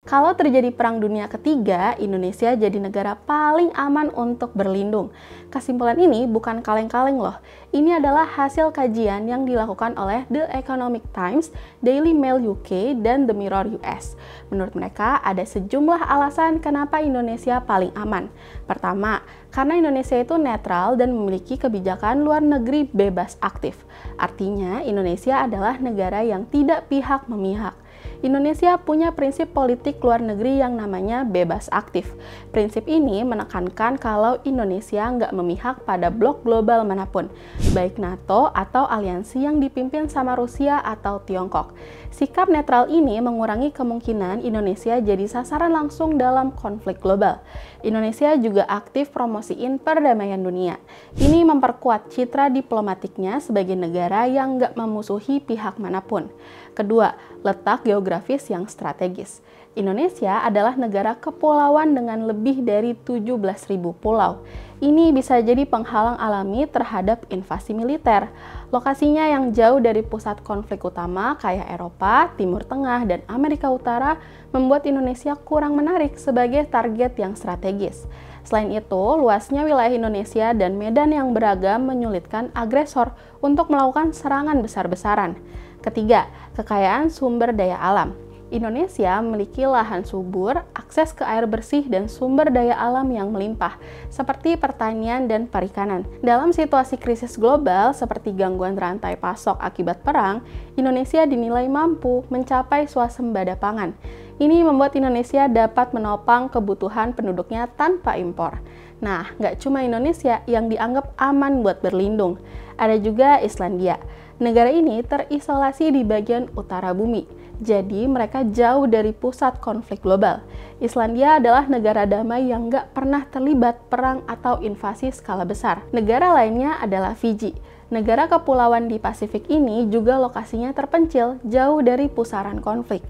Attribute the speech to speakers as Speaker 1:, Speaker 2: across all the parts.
Speaker 1: Kalau terjadi Perang Dunia Ketiga, Indonesia jadi negara paling aman untuk berlindung. Kesimpulan ini bukan kaleng-kaleng loh. Ini adalah hasil kajian yang dilakukan oleh The Economic Times, Daily Mail UK, dan The Mirror US. Menurut mereka, ada sejumlah alasan kenapa Indonesia paling aman. Pertama, karena Indonesia itu netral dan memiliki kebijakan luar negeri bebas aktif. Artinya, Indonesia adalah negara yang tidak pihak memihak. Indonesia punya prinsip politik luar negeri yang namanya bebas aktif. Prinsip ini menekankan kalau Indonesia nggak memihak pada blok global manapun, baik NATO atau aliansi yang dipimpin sama Rusia atau Tiongkok. Sikap netral ini mengurangi kemungkinan Indonesia jadi sasaran langsung dalam konflik global. Indonesia juga aktif promosiin perdamaian dunia. Ini memperkuat citra diplomatiknya sebagai negara yang nggak memusuhi pihak manapun. Kedua, letak geografis yang strategis. Indonesia adalah negara kepulauan dengan lebih dari 17.000 pulau. Ini bisa jadi penghalang alami terhadap invasi militer. Lokasinya yang jauh dari pusat konflik utama kayak Eropa, Timur Tengah, dan Amerika Utara membuat Indonesia kurang menarik sebagai target yang strategis. Selain itu, luasnya wilayah Indonesia dan medan yang beragam menyulitkan agresor untuk melakukan serangan besar-besaran. Ketiga, kekayaan sumber daya alam. Indonesia memiliki lahan subur, akses ke air bersih, dan sumber daya alam yang melimpah, seperti pertanian dan perikanan. Dalam situasi krisis global seperti gangguan rantai pasok akibat perang, Indonesia dinilai mampu mencapai swasembada pangan. Ini membuat Indonesia dapat menopang kebutuhan penduduknya tanpa impor. Nah, nggak cuma Indonesia yang dianggap aman buat berlindung, ada juga Islandia. Negara ini terisolasi di bagian utara bumi, jadi mereka jauh dari pusat konflik global. Islandia adalah negara damai yang nggak pernah terlibat perang atau invasi skala besar. Negara lainnya adalah Fiji. Negara kepulauan di Pasifik ini juga lokasinya terpencil, jauh dari pusaran konflik.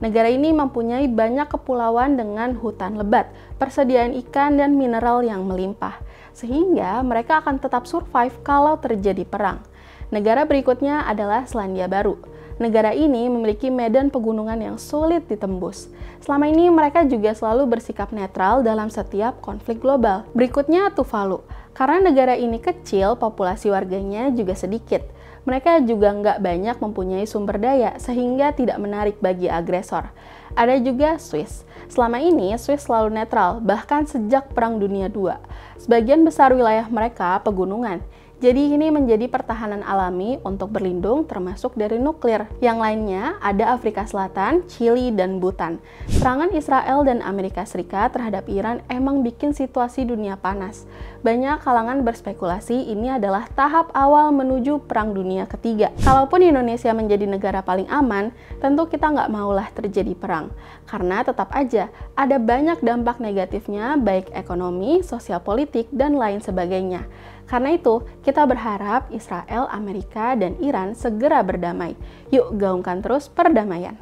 Speaker 1: Negara ini mempunyai banyak kepulauan dengan hutan lebat, persediaan ikan dan mineral yang melimpah, sehingga mereka akan tetap survive kalau terjadi perang. Negara berikutnya adalah Selandia Baru. Negara ini memiliki medan pegunungan yang sulit ditembus. Selama ini mereka juga selalu bersikap netral dalam setiap konflik global. Berikutnya Tuvalu. Karena negara ini kecil, populasi warganya juga sedikit. Mereka juga nggak banyak mempunyai sumber daya, sehingga tidak menarik bagi agresor. Ada juga Swiss. Selama ini, Swiss selalu netral, bahkan sejak Perang Dunia II. Sebagian besar wilayah mereka pegunungan. Jadi ini menjadi pertahanan alami untuk berlindung termasuk dari nuklir. Yang lainnya ada Afrika Selatan, Chili, dan Bhutan. Serangan Israel dan Amerika Serikat terhadap Iran emang bikin situasi dunia panas. Banyak kalangan berspekulasi ini adalah tahap awal menuju Perang Dunia Ketiga. Kalaupun Indonesia menjadi negara paling aman, tentu kita nggak maulah terjadi perang. Karena tetap aja ada banyak dampak negatifnya baik ekonomi, sosial politik, dan lain sebagainya. Karena itu, kita berharap Israel, Amerika, dan Iran segera berdamai. Yuk gaungkan terus perdamaian.